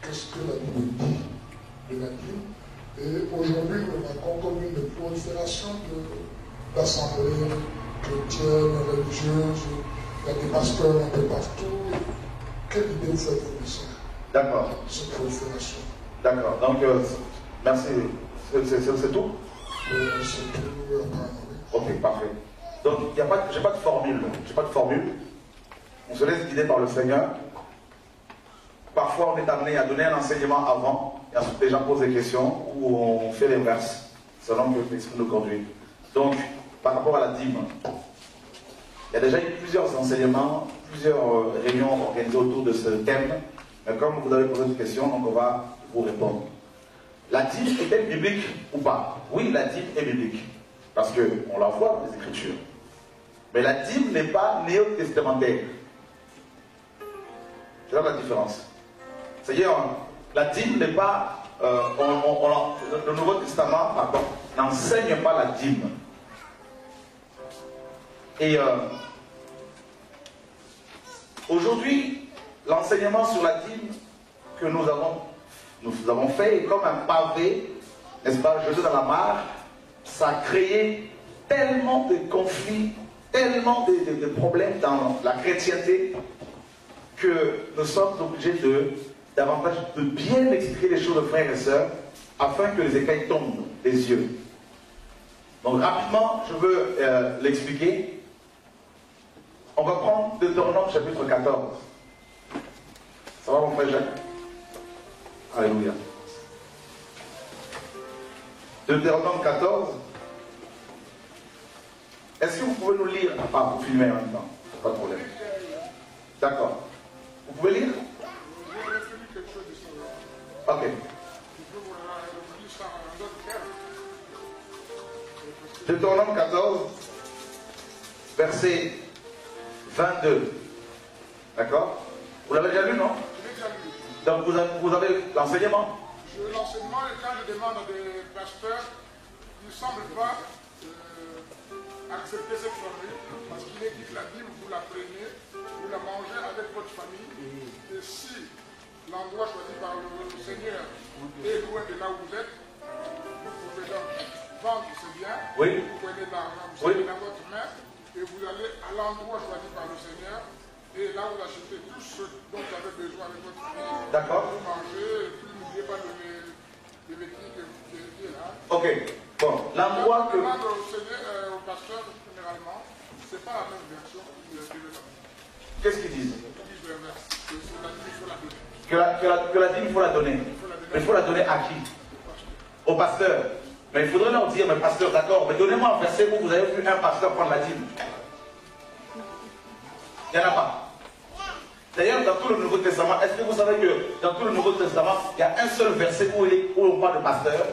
qu'est-ce que la Bible dit de la dîme. Et aujourd'hui, nous avons comme une prolifération d'assemblées chrétiennes, religieuses, il y a des pasteurs un peu partout. Quelle idée vous faites-vous de ça? D'accord. Cette prolifération. D'accord. Donc, merci. C'est tout? C'est tout, ok, parfait. Donc, je n'ai pas de formule. J'ai pas de formule. On se laisse guider par le Seigneur. Parfois, on est amené à donner un enseignement avant, et ensuite les gens posent des questions, ou on fait l'inverse, selon que l'Esprit nous conduit. Donc, par rapport à la dîme, il y a déjà eu plusieurs enseignements, plusieurs réunions organisées autour de ce thème, mais comme vous avez posé une question, donc on va vous répondre. La dîme est-elle biblique ou pas? Oui, la dîme est biblique, parce qu'on la voit dans les Écritures. Mais la dîme n'est pas néo-testamentaire. C'est là la différence. C'est-à-dire, la dîme n'est pas... le Nouveau Testament, pardon, n'enseigne pas la dîme. Et aujourd'hui, l'enseignement sur la dîme que nous avons fait est comme un pavé, n'est-ce pas, jeté dans la mare. Ça a créé tellement de conflits, tellement de problèmes dans la chrétienté que nous sommes obligés davantage de bien expliquer les choses, frères et sœurs, afin que les écailles tombent des yeux. Donc rapidement, je veux l'expliquer. On va prendre Deutéronome chapitre 14. Ça va mon frère Jacques? Alléluia. Deutéronome 14. Est-ce que vous pouvez nous lire? Ah, vous filmez en même temps, pas de problème. D'accord. Vous pouvez lire? Ok. Deutéronome 14, verset 22. D'accord? Vous l'avez déjà lu, non? Donc vous avez l'enseignement? L'enseignement, et quand je demande à des pasteurs, ils ne semblent pas accepter cette formule, parce qu'il est dit que la Bible, vous la prenez, vous la mangez avec votre famille, et si l'endroit choisi par le Seigneur est loin de là où vous êtes, vous pouvez donc vendre ce bien, oui. Vous prenez de l'argent, vous oui. mettez dans votre main, et vous allez à l'endroit choisi par le Seigneur, et là vous achetez tout ce dont vous avez besoin avec votre famille. D'accord. Vous mangez, et puis n'oubliez pas de l'électrique qui est là. Ok, bon, l'endroit que... Je demande au Seigneur, au pasteur, généralement, c'est pas la même version Qu'est-ce qu'ils disent? Ils disent l'inverse, que la dîme, il faut la donner. Que la dîme, il faut la donner. Mais il faut la donner à qui? Au pasteur. Mais il faudrait leur dire, mais pasteur, d'accord, mais donnez-moi un verset où vous avez vu un pasteur prendre la dîme. Il n'y en a pas. D'ailleurs, dans tout le Nouveau Testament, est-ce que vous savez que dans tout le Nouveau Testament, il y a un seul verset où on parle de pasteur?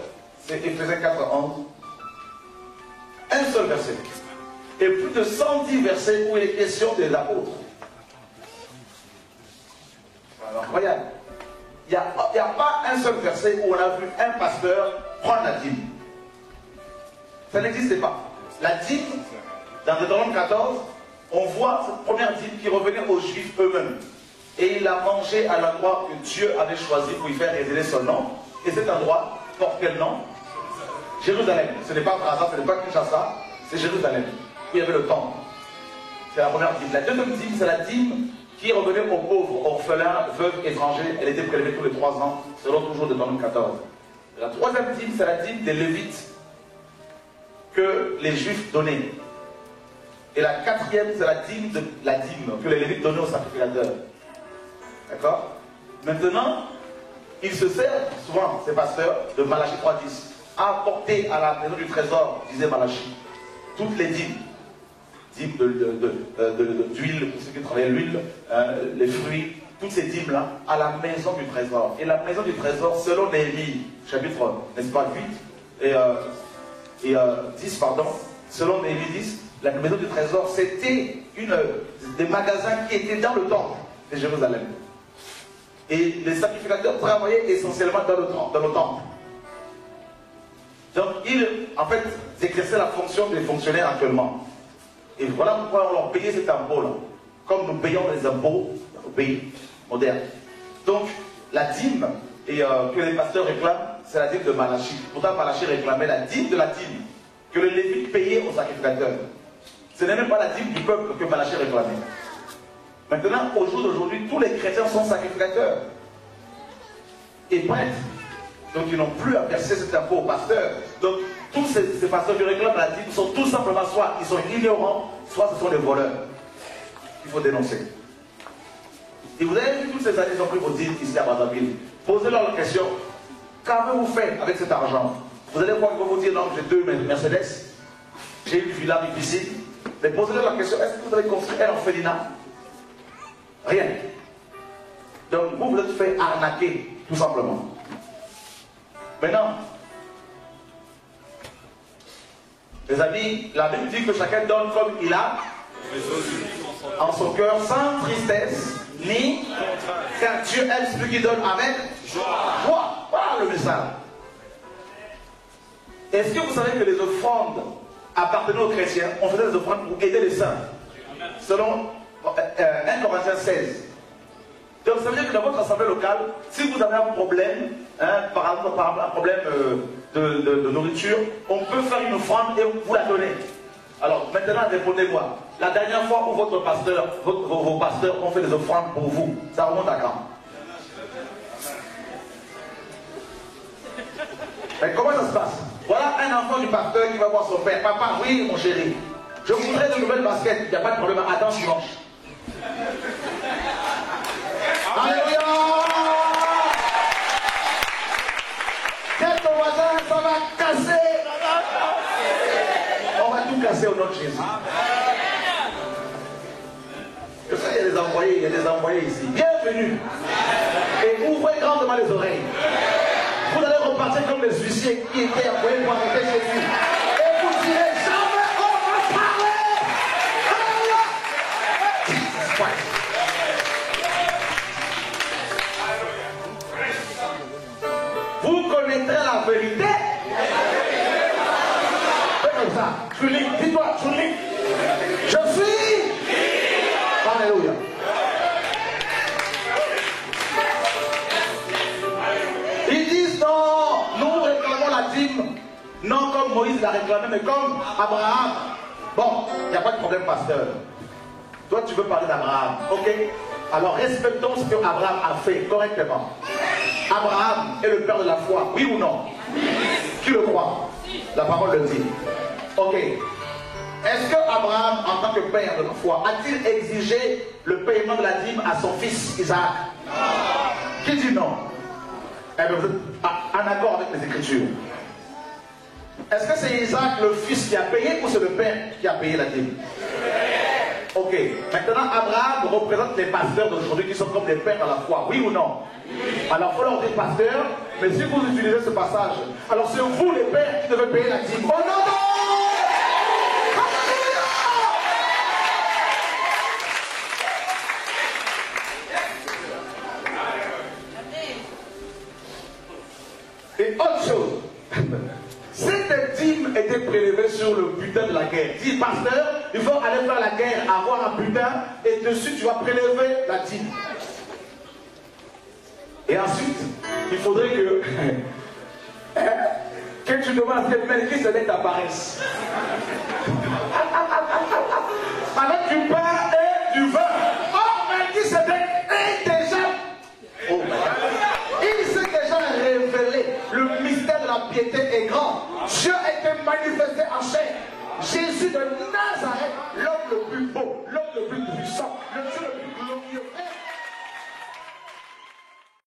C'est Éphésiens 4, 11. Un seul verset. Et plus de 110 versets où il est question des apôtres. Alors, incroyable. Il n'y a pas un seul verset où on a vu un pasteur prendre la dîme. Ça n'existait pas. La dîme, dans Deutéronome 14, on voit cette première dîme qui revenait aux Juifs eux-mêmes. Et il a mangé à l'endroit que Dieu avait choisi pour y faire révéler son nom. Et cet endroit porte quel nom? Jérusalem. Ce n'est pas par hasard, ce n'est pas Kinshasa, c'est Jérusalem. Où il y avait le temple. C'est la première dîme. La deuxième dîme, c'est la dîme qui revenait aux pauvres, orphelins, veuves, étrangers. Elle était prélevée tous les 3 ans, selon toujours Deutéronome 14. La troisième dîme, c'est la dîme des Lévites que les Juifs donnaient. Et la quatrième, c'est la dîme que les Lévites donnaient aux sacrificateurs. D'accord? Maintenant, ils se servent souvent, ces pasteurs, de Malachie 3.10. Apporter à la maison du trésor, disait Malachie, toutes les dîmes. Dîmes d'huile, pour ceux qui travaillent l'huile, les fruits, toutes ces dîmes-là, à la maison du trésor. Et la maison du trésor, selon Néhémie, chapitre, n'est-ce pas, 8 et 10, pardon, selon Néhémie 10, la maison du trésor, c'était des magasins qui étaient dans le temple de Jérusalem. Et les sacrificateurs travaillaient essentiellement dans le temple. Donc, ils, en fait, exerçaient la fonction des fonctionnaires actuellement. Et voilà pourquoi on leur payait cet impôt-là. Comme nous payons les impôts dans le pays moderne. Donc, la dîme que les pasteurs réclament, c'est la dîme de Malachie. Pourtant, Malachie réclamait la dîme de la dîme que le Lévite payait aux sacrificateurs. Ce n'est même pas la dîme du peuple que Malachie réclamait. Maintenant, au jour d'aujourd'hui, tous les chrétiens sont sacrificateurs et prêtres. Donc, ils n'ont plus à verser cet impôt aux pasteurs. Donc, tous ces pasteurs qui réclament la dîme sont tout simplement soit ils sont ignorants, soit ce sont des voleurs. Il faut dénoncer. Et vous avez vu toutes ces années, ils ont pris vos dîmes ici à Brazzaville. Posez-leur la question, qu'avez-vous fait avec cet argent? Vous allez voir qu'ils vont vous dire, non, j'ai 2 Mercedes, j'ai une villa difficile. Mais posez-leur la question, est-ce que vous avez construit un orphelinat? Rien. Donc vous vous êtes fait arnaquer, tout simplement. Maintenant, les amis, la Bible dit que chacun donne comme il a en son cœur, sans tristesse, ni car Dieu aime celui qui donne avec joie. Voilà le message. Est-ce que vous savez que les offrandes appartenant aux chrétiens, on faisait des offrandes pour aider les saints? Selon 1 Corinthiens 16. Donc ça veut dire que dans votre assemblée locale, si vous avez un problème, par exemple un problème de nourriture, on peut faire une offrande et vous la donner. Alors maintenant répondez-moi, la dernière fois où votre pasteur, vos pasteurs ont fait des offrandes pour vous, ça remonte à quand? Mais comment ça se passe? Voilà un enfant du pasteur qui va voir son père. Papa, oui mon chéri, je voudrais de nouvelles baskets. Il n'y a pas de problème, attends dimanche. Alléluia! Quel ton voisin, ça va casser! On va tout casser au nom de Jésus. Je sais, il y a des envoyés ici. Bienvenue! Et ouvrez grandement les oreilles. Vous allez repartir comme les huissiers qui étaient envoyés pour arrêter Jésus. Et vous direz jamais on va parler. Vous connaîtrez la vérité. Fais comme ça. Tu lis. Dis-toi, tu lis. Je suis. Alléluia. Ils disent non, nous réclamons la dîme, non comme Moïse l'a réclamé, mais comme Abraham. Bon, il n'y a pas de problème, pasteur. Toi, tu veux parler d'Abraham, ok? Alors respectons ce que Abraham a fait correctement. Abraham est le père de la foi, oui ou non? Qui le croit? La parole le dit. Ok. Est-ce que Abraham, en tant que père de la foi, a-t-il exigé le paiement de la dîme à son fils Isaac? Qui dit non? Eh bien, vous êtes en accord avec les Écritures. Est-ce que c'est Isaac le fils qui a payé ou c'est le père qui a payé la dîme? Ok. Maintenant, Abraham représente les pasteurs d'aujourd'hui qui sont comme des pères dans la foi. Oui ou non? Alors, il faut leur dire pasteur, mais si vous utilisez ce passage, alors c'est vous les pères qui devez payer la dîme. Oh non, non! Et autre chose, cette dîme était prélevée sur le butin de la guerre. Dis, pasteur, il faut aller faire la guerre, avoir un butin, et dessus tu vas prélever la dîme. Et ensuite, il faudrait que tu demandes à cette Melchisedec t'apparaisse. Avec du pain et du vin. Oh, Melchisedec est déjà. Oh, il s'est déjà révélé. Le mystère de la piété est grand. Dieu a été manifesté en chair. Jésus de Nazareth, l'homme le plus beau,